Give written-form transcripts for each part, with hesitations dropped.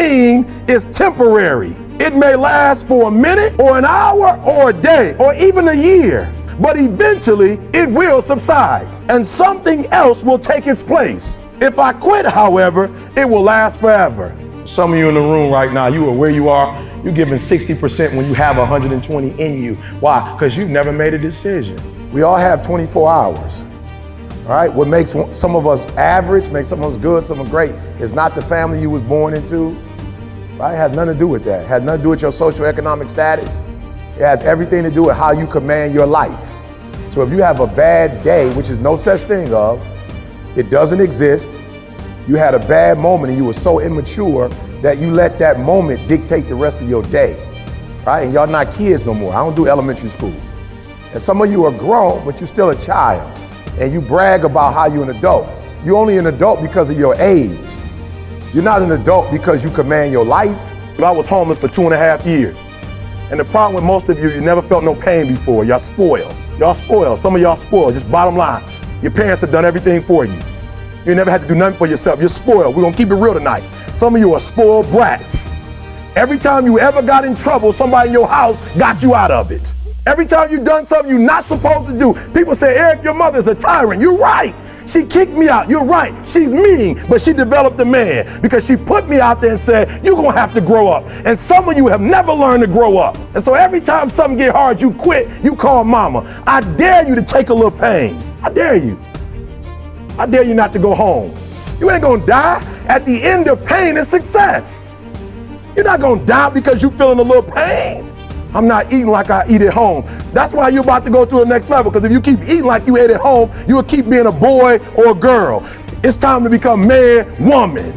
pain is temporary. It may last for a minute or an hour or a day or even a year, but eventually it will subside and something else will take its place. If I quit, however, it will last forever. Some of you in the room right now, you are where you are, you're giving 60% when you have 120 in you. Why? Because you've never made a decision. We all have 24 hours. All right, what makes some of us average, makes some of us good, some of us great, is not the family you was born into. Right? It has nothing to do with that. It has nothing to do with your socioeconomic status. It has everything to do with how you command your life. So if you have a bad day, which is no such thing of, it doesn't exist. You had a bad moment and you were so immature that you let that moment dictate the rest of your day. Right? And y'all not kids no more. I don't do elementary school. And some of you are grown, but you're still a child. And you brag about how you're an adult. You're only an adult because of your age. You're not an adult because you command your life. I was homeless for 2.5 years. And the problem with most of you, you never felt no pain before. Y'all spoiled. Y'all spoiled. Some of y'all spoiled, just bottom line. Your parents have done everything for you. You never had to do nothing for yourself. You're spoiled. We're gonna keep it real tonight. Some of you are spoiled brats. Every time you ever got in trouble, somebody in your house got you out of it. Every time you've done something you're not supposed to do, people say, Eric, your mother's a tyrant. You're right. She kicked me out. You're right. She's mean, but she developed a man because she put me out there and said, you're going to have to grow up. And some of you have never learned to grow up. And so every time something get hard, you quit, you call mama. I dare you to take a little pain. I dare you. I dare you not to go home. You ain't going to die. At the end of pain is success. You're not going to die because you're feeling a little pain. I'm not eating like I eat at home. That's why you're about to go to the next level, because if you keep eating like you ate at home, you will keep being a boy or a girl. It's time to become man, woman.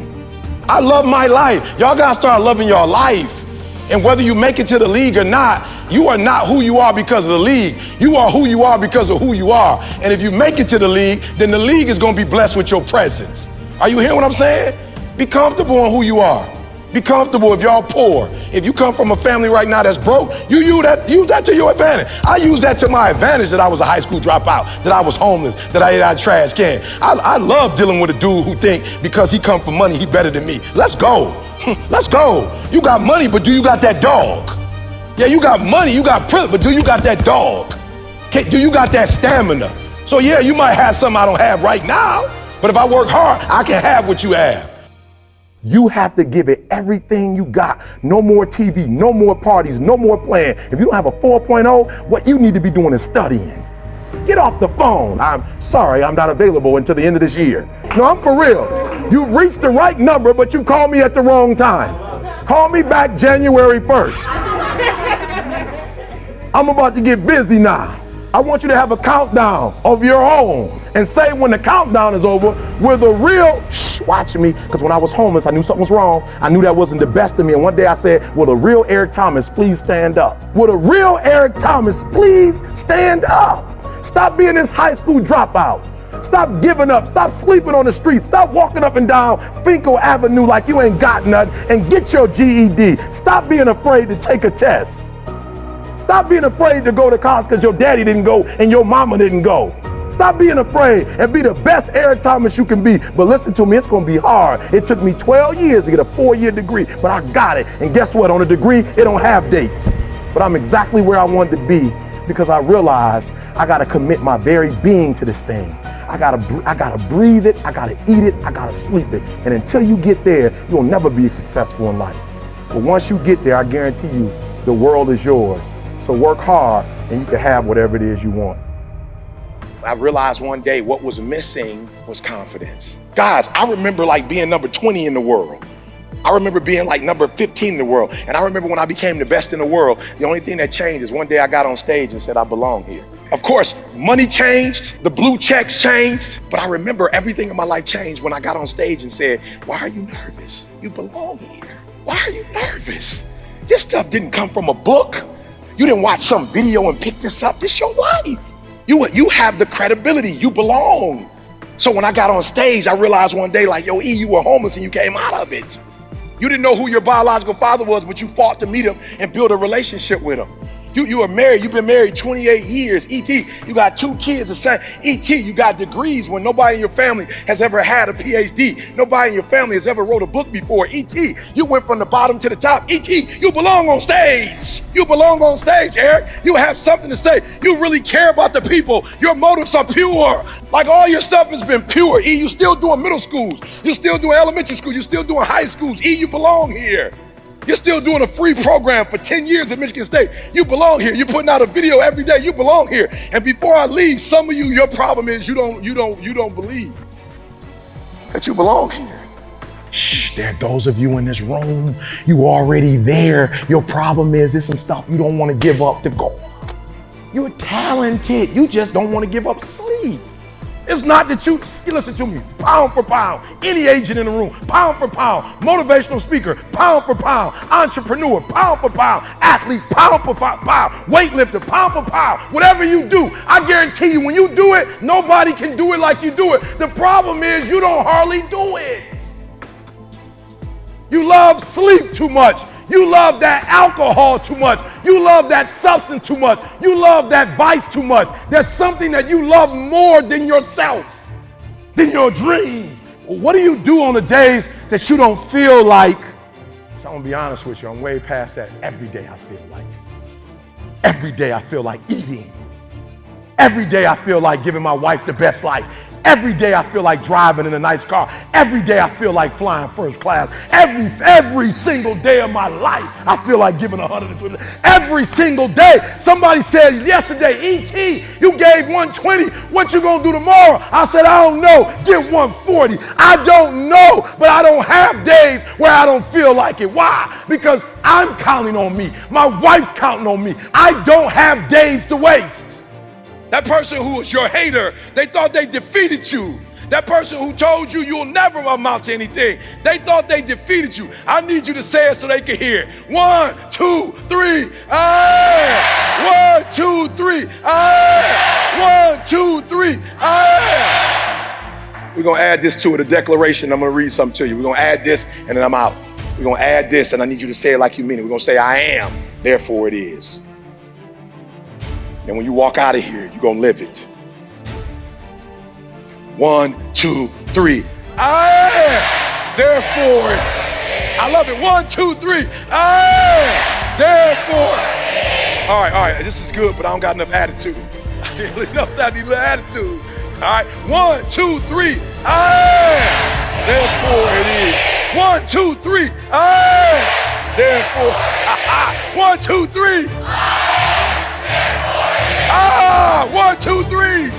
I love my life. Y'all gotta start loving your life. And whether you make it to the league or not, you are not who you are because of the league. You are who you are because of who you are. And if you make it to the league, then the league is gonna be blessed with your presence. Are you hearing what I'm saying? Be comfortable in who you are. Be comfortable if y'all poor. If you come from a family right now that's broke, you use that to your advantage. I use that to my advantage that I was a high school dropout, that I was homeless, that I ate out of trash can. I love dealing with a dude who think because he come from money, he better than me. Let's go. Let's go. You got money, but do you got that dog? Yeah, you got money, you got privilege, but do you got that dog? Do you got that stamina? So yeah, you might have something I don't have right now, but if I work hard, I can have what you have. You have to give it everything you got. No more TV, no more parties, no more playing. If you don't have a 4.0, what you need to be doing is studying. Get off the phone. I'm sorry, I'm not available until the end of this year. No, I'm for real. You reached the right number, but you called me at the wrong time. Call me back January 1st. I'm about to get busy now. I want you to have a countdown of your own and say when the countdown is over, will the real, watch me, because when I was homeless, I knew something was wrong. I knew that wasn't the best of me. And one day I said, will the real Eric Thomas please stand up? Will the real Eric Thomas please stand up? Stop being this high school dropout. Stop giving up. Stop sleeping on the street. Stop walking up and down Finkel Avenue like you ain't got nothing and get your GED. Stop being afraid to take a test. Stop being afraid to go to college because your daddy didn't go and your mama didn't go. Stop being afraid and be the best Eric Thomas you can be. But listen to me, it's gonna be hard. It took me 12 years to get a 4-year degree, but I got it. And guess what? On a degree, it don't have dates. But I'm exactly where I wanted to be because I realized I gotta commit my very being to this thing. I gotta breathe it, I gotta eat it, I gotta sleep it. And until you get there, you'll never be successful in life. But once you get there, I guarantee you, the world is yours. So work hard and you can have whatever it is you want. I realized one day what was missing was confidence. Guys, I remember like being number 20 in the world. I remember being like number 15 in the world. And I remember when I became the best in the world, the only thing that changed is one day I got on stage and said, I belong here. Of course, money changed, the blue checks changed, but I remember everything in my life changed when I got on stage and said, why are you nervous? You belong here. Why are you nervous? This stuff didn't come from a book. You didn't watch some video and pick this up. This is your life. You have the credibility. You belong. So when I got on stage, I realized one day, like, yo, E, you were homeless and you came out of it. You didn't know who your biological father was, but you fought to meet him and build a relationship with him. You are married. You've been married 28 years. E.T., you got 2 kids. The same. E.T., you got degrees when nobody in your family has ever had a PhD. Nobody in your family has ever wrote a book before. E.T., you went from the bottom to the top. E.T., you belong on stage. You belong on stage, Eric. You have something to say. You really care about the people. Your motives are pure. Like all your stuff has been pure. E, you still doing middle schools. You're still doing elementary school. You're still doing high schools. E, you belong here. You're still doing a free program for 10 years at Michigan State. You belong here. You're putting out a video every day. You belong here. And before I leave, some of you, your problem is you don't believe that you belong here. Shh, there are those of you in this room, you already there. Your problem is there's some stuff you don't want to give up to go. You're talented. You just don't want to give up sleep. It's not that you, listen to me, pound for pound, any agent in the room, pound for pound, motivational speaker, pound for pound, entrepreneur, pound for pound, athlete, pound for pound, weightlifter, pound for pound, whatever you do, I guarantee you when you do it, nobody can do it like you do it. The problem is you don't hardly do it. You love sleep too much. You love that alcohol too much. You love that substance too much. You love that vice too much. There's something that you love more than yourself, than your dreams. What do you do on the days that you don't feel like? So I'm gonna be honest with you, I'm way past that. Every day I feel like it. Every day I feel like eating. Every day I feel like giving my wife the best life. Every day I feel like driving in a nice car. Every day I feel like flying first class. Every single day of my life, I feel like giving 120. Every single day. Somebody said yesterday, E.T., you gave 120. What you gonna do tomorrow? I said, I don't know. Give 140. I don't know, but I don't have days where I don't feel like it. Why? Because I'm counting on me. My wife's counting on me. I don't have days to waste. That person who was your hater, they thought they defeated you. That person who told you you'll never amount to anything, they thought they defeated you. I need you to say it so they can hear it. 1, 2, 3, ah! 1, 2, 3, ah! 1, 2, 3, ah! We're gonna add this to it, a declaration. I'm gonna read something to you. We're gonna add this and then I'm out. We're gonna add this and I need you to say it like you mean it. We're gonna say, I am, therefore it is. And when you walk out of here, you're gonna live it. 1, 2, 3. I am, therefore. I love it. 1, 2, 3. I am, therefore. All right. This is good, but I don't got enough attitude. I really know I need a little attitude. All right. 1, 2, 3. I am, therefore it is. 1, 2, 3. I am, therefore. 1, 2, 3. 1, 2, 3.